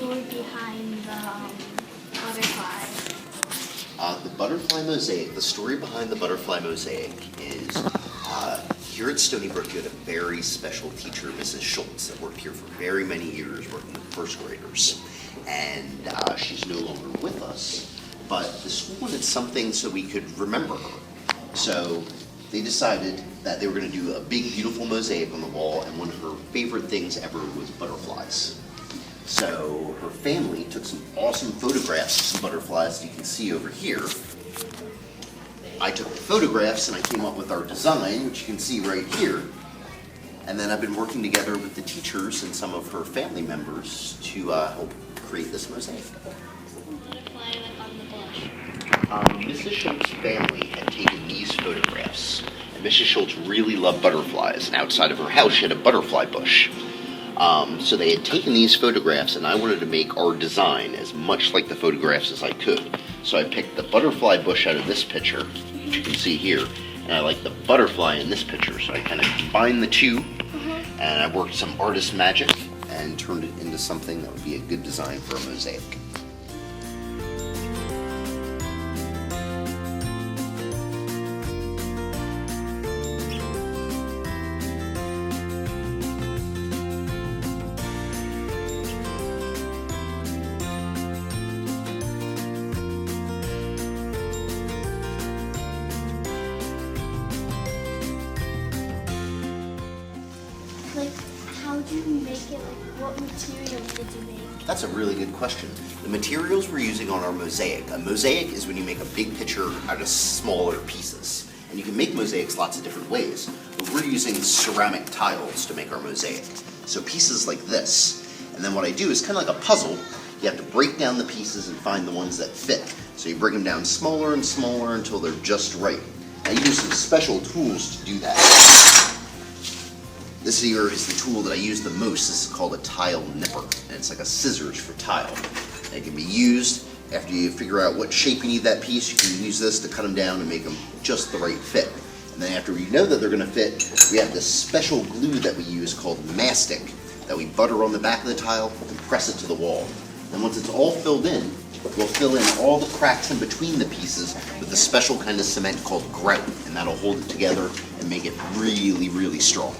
story behind the butterfly? The butterfly mosaic, the story behind the butterfly mosaic is here at Stony Brook you had a very special teacher, Mrs. Schultz, that worked here for very many years working with first graders. And she's no longer with us, but the school wanted something so we could remember her. So they decided that they were going to do a big, beautiful mosaic on the wall, and one of her favorite things ever was butterflies. So her family took some awesome photographs of some butterflies that you can see over here. I took the photographs and I came up with our design, which you can see right here. And then I've been working together with the teachers and some of her family members to help create this mosaic. Butterfly like on the bush. Mrs. Schultz's family had taken these photographs, and Mrs. Schultz really loved butterflies, and outside of her house she had a butterfly bush. So they had taken these photographs, and I wanted to make our design as much like the photographs as I could. So I picked the butterfly bush out of this picture, which you can see here, and I like the butterfly in this picture, so I kind of combined the two, and I worked some artist magic and turned it into something that would be a good design for a mosaic. Like, how did you make it? Like, what materials did you make? That's a really good question. The materials we're using on our mosaic. A mosaic is when you make a big picture out of smaller pieces. And you can make mosaics lots of different ways. But we're using ceramic tiles to make our mosaic. So pieces like this. And then what I do is kind of like a puzzle. You have to break down the pieces and find the ones that fit. So you break them down smaller and smaller until they're just right. I use some special tools to do that. This here is the tool that I use the most. This is called a tile nipper, and it's like a scissors for tile. And it can be used after you figure out what shape you need that piece. You can use this to cut them down and make them just the right fit. And then after we know that they're going to fit, we have this special glue that we use called mastic that we butter on the back of the tile and press it to the wall. And once it's all filled in, we'll fill in all the cracks in between the pieces with a special kind of cement called grout, and that'll hold it together and make it really, really strong.